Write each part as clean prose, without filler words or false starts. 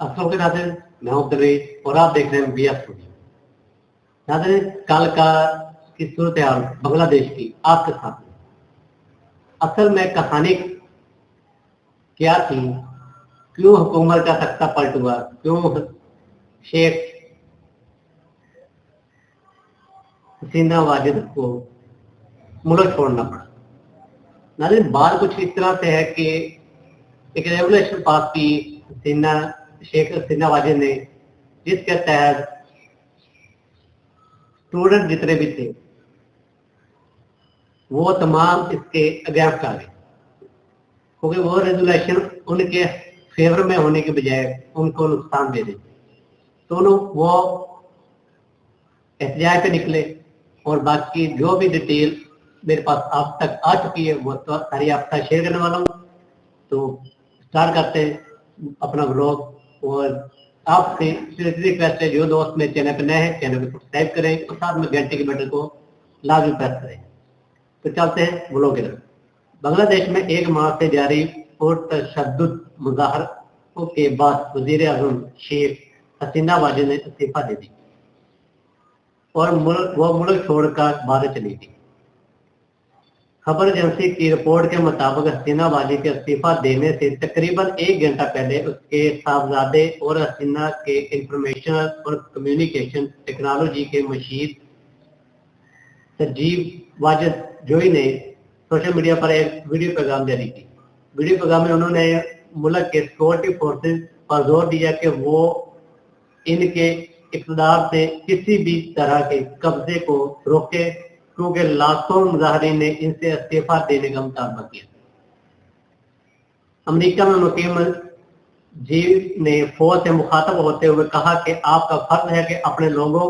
अस्सलाम नाज़रीन, मैं हूं तनवीर और आप देख रहे हैं BS स्टूडियो। नाज़रीन, कल की सूरत हाल बांग्लादेश की आपके साथ में। असल में कहानी क्या थी, क्यों हुकूमत का तख्ता पलट हुआ, क्यों शेख हसीना वाजिद को मुल्क छोड़ना पड़ा। नाज़रीन, बात कुछ इस तरह से है कि एक रेवोल्यूशन पास की शेख हसीना वाजिद ने, जिसके तहत स्टूडेंट जितने भी थे वो तमाम इसके अगेंस्ट आ गए, क्योंकि वो रेजोल्यूशन उनके फेवर में होने के बजाय उनको नुकसान दे देती। तो वो एहतजाज पे निकले और बाकी जो भी डिटेल मेरे पास अब तक आ चुकी है वो तो सारी आपके साथ शेयर करने वाला हूँ। तो स्टार्ट करते हैं अपना व्लॉग। और आपसे रिक्वेस्ट है, जो दोस्त मेरे चैनल पर नए हैं चैनल को सब्सक्राइब करें और साथ में घंटे के बटन को लाजमी प्रेस करें। तो चलते हैं व्लॉग की तरफ। बांग्लादेश में एक माह से जारी और तशद्दुद मुजाहरों के बाद वजीर आजम शेख हसीना वाजिद ने इस्तीफा दे दी और वो मुल्क छोड़कर बाहर चली गई। खबर एजेंसी की रिपोर्ट के मुताबिक हसीना वाजिद के इस्तीफा देने से तकरीबन 1 घंटा पहले उसके साहबजादे और हसीना के इंफॉर्मेशन और कम्युनिकेशन टेक्नोलॉजी के मशीर सजीव वाजिद जोई ने सोशल मीडिया पर एक वीडियो पैगाम जारी की। वीडियो पैगाम में उन्होंने मुल्क के सिक्योरिटी फोर्सेस पर जोर दिया कि वो इनके इक़्तिदार से किसी भी तरह के कब्जे को रोके, क्योंकि लाखों मुजाहिरीन ने इनसे इस्तीफा देने का मुतालबा किया। अमेरिका में मुकीम जी ने फौज से मुखातब होते हुए कहा कि आपका फर्ज है कि अपने लोगों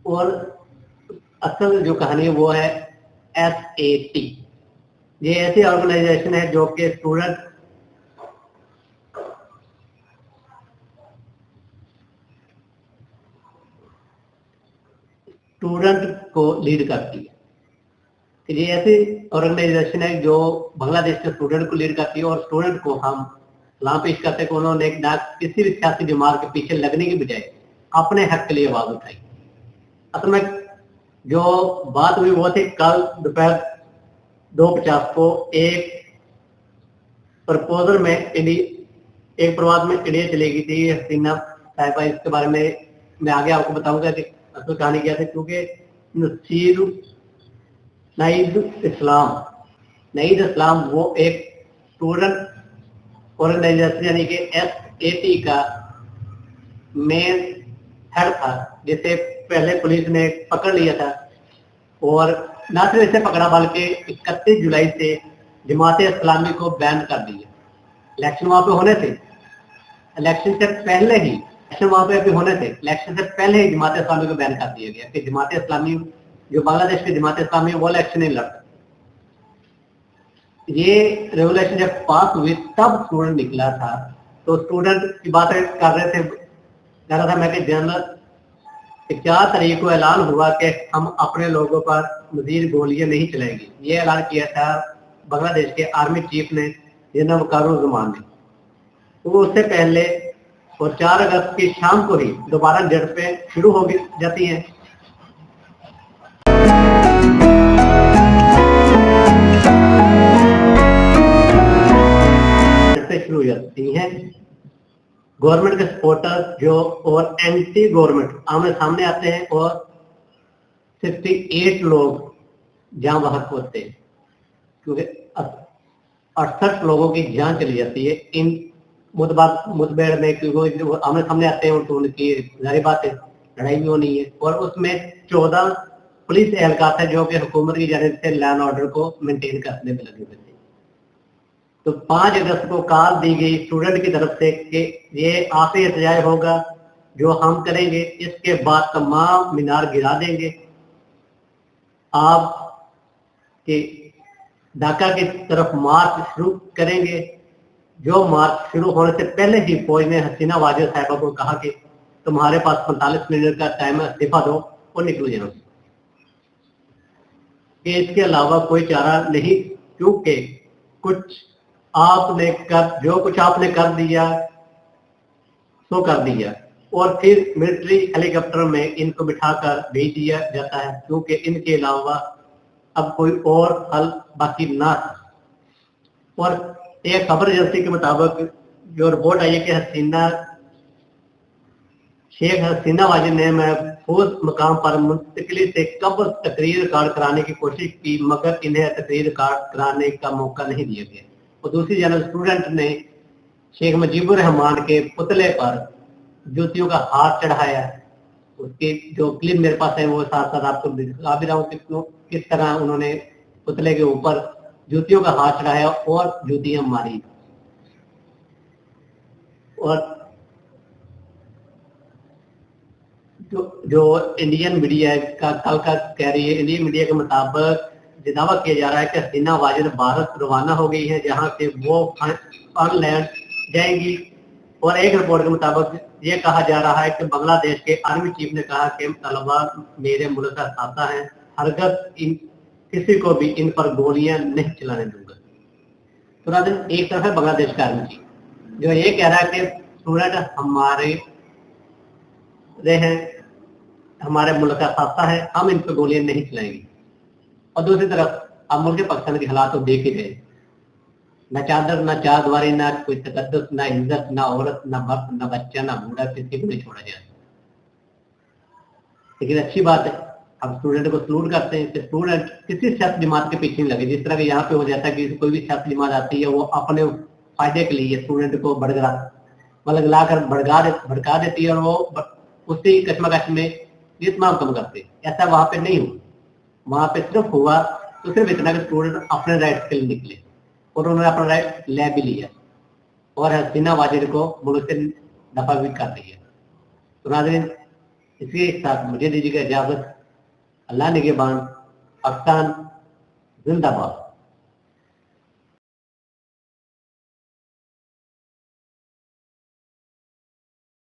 और असल जो कहानी है वो है SAT। ये ऐसी ऑर्गेनाइजेशन है जो कि स्टूडेंट को लीड करती है। ये ऐसी ऑर्गेनाइजेशन है जो बांग्लादेश के स्टूडेंट को लीड करती है और स्टूडेंट को हम सलाम पेश करते हैं कि उन्होंने किसी भी सियासी जमात के पीछे लगने की बजाय अपने हक के लिए आवाज उठाई। असल में जो बात हुई वो थी कल दोपहर 2:50 को एक प्रपोजल में एक प्रवास में इंडिया चली गई थी हसीना साहिबा। इसके बारे में मैं आगे आपको बताऊंगा कि असल कहानी क्या थी, क्योंकि नईद इस्लाम वो एक स्टूडेंट ऑर्गेनाइजेशन यानी कि SAT का मेन हेड था, जिसे पहले पुलिस ने पकड़ लिया था और न सिर्फ इसे पकड़ा बल्कि 31 जुलाई से जमात इस्लामी को बैन कर दिया। इलेक्शन वहां पे होने थे, इलेक्शन से पहले ही जमात इस्लामी को बैन कर दिया गया कि जमात इस्लामी जो बांग्लादेश की जमात इस्लामी वो इलेक्शन नहीं लड़ सकती। ये रेवोल्यूशन जब पास हुई तब स्टूडेंट निकला था, तो स्टूडेंट की बात कर रहे थे, कह रहा था मैं कि जनरल 4 तारीख को ऐलान हुआ कि हम अपने लोगों पर मजीद गोलियां नहीं चलाएंगे। ये ऐलान किया था बांग्लादेश के आर्मी चीफ ने जनरल वकारुज्जमान ने। तो उससे पहले और 4 अगस्त की शाम को ही दोबारा झड़पें शुरू हो जाती हैं। शुरू हो जाती हैं। गवर्नमेंट के सपोर्टर जो और एंटी गवर्नमेंट आमने सामने आते हैं और 68 लोग जान बहक होते हैं, क्योंकि 68 लोगों की जान चली जाती है इन मुठभेड़ में, क्योंकि जो आमने सामने आते हैं तो उनकी जारी बात है लड़ाई भी होनी है। और उसमें 14 पुलिस एहलकार थे जो कि हुकूमत की जानिब से लॉ एंड ऑर्डर को मेंटेन करने में लगे हुए थे। तो 5 अगस्त को कॉल दी गई स्टूडेंट की तरफ से कि ये आखिरी एहतजाज होगा जो हम करेंगे, इसके बाद तमाम मीनार गिरा देंगे, आप के ढाका की तरफ मार्च शुरू करेंगे। जो मार्च शुरू होने से पहले ही फौज ने हसीना वाजिद साहिबा को कहा कि तुम्हारे पास 45 मिनट का टाइम है, इस्तीफा दो और निकलो यहाँ से। इसके अलावा कोई चारा नहीं, क्योंकि जो कुछ आपने कर दिया सो कर दिया। और फिर मिलिट्री हेलीकॉप्टर में इनको बिठाकर भेज दिया जाता है, क्योंकि इनके अलावा अब कोई और हल बाकी ना था। और एक खबर एजेंसी के मुताबिक जो रिपोर्ट आई है कि शेख हसीना वाजिद ने महफूज मकाम पर मुंतकिली से कब्ल तकरीर रिकॉर्ड कराने की कोशिश की, मगर इन्हें तकरीर रिकॉर्ड कराने का मौका नहीं दिया गया। और दूसरी जानब स्टूडेंट ने शेख मुजीबुर रहमान के पुतले पर जूतियों का हाथ चढ़ाया। उसके जो क्लिप मेरे पास है वो साथ साथ आपको दिखा भी रहा हूँ किस तरह उन्होंने पुतले के ऊपर जूतियों का हाथ चढ़ाया और जूतियां मारी। और जो इंडियन मीडिया का कल का कह रही है, इंडियन मीडिया के मुताबिक दावा किया जा रहा है कि हसीना वाजिद भारत रवाना हो गई है, जहां से वो फिनलैंड जाएंगी। और एक रिपोर्ट के मुताबिक ये कहा जा रहा है कि बांग्लादेश के आर्मी चीफ ने कहा कि तलबा मेरे मुल्क का साथा है, हरगज किसी को भी इन पर गोलियां नहीं चलाने दूंगा। तो एक तरफ है बांग्लादेश का आर्मी चीफ जो ये कह रहा है कि स्टूडेंट हमारे मुल्क का साथा है, हम इन पर गोलियां नहीं चलाएंगे। और दूसरी तरफ अब मुल्क पाकिस्तान के हालात तो देख ही रहे, न चादर न चारदीवारी, ना कोई तकद्दुस, ना इज्जत, ना औरत, ना बाप, ना बच्चा, ना बूढ़ा, किसी को नहीं छोड़ा जाए। लेकिन अच्छी बात है, हम स्टूडेंट को सलूट करते हैं कि स्टूडेंट किसी सियासी जमात के पीछे नहीं लगे। जिस तरह के यहाँ पे हो जाता है कि कोई भी सियासी जमात आती है वो अपने फायदे के लिए स्टूडेंट को भड़का देती है और वो उसी कश्मकश में ये तमाम कम करते हैं। ऐसा वहां पे नहीं हुआ, वहां पे सिर्फ हुआ तो सिर्फ इतना कि स्टूडेंट अपने राइट के लिए निकले और उन्होंने अपना राइट ले भी लिया और हसीना वाजिद को मुल्क से दफा भी कर दिया। तो नाज़रीन, इसके साथ मुझे दीजिएगा इजाजत। अल्लाह निगहबान। पाकिस्तान जिंदाबाद।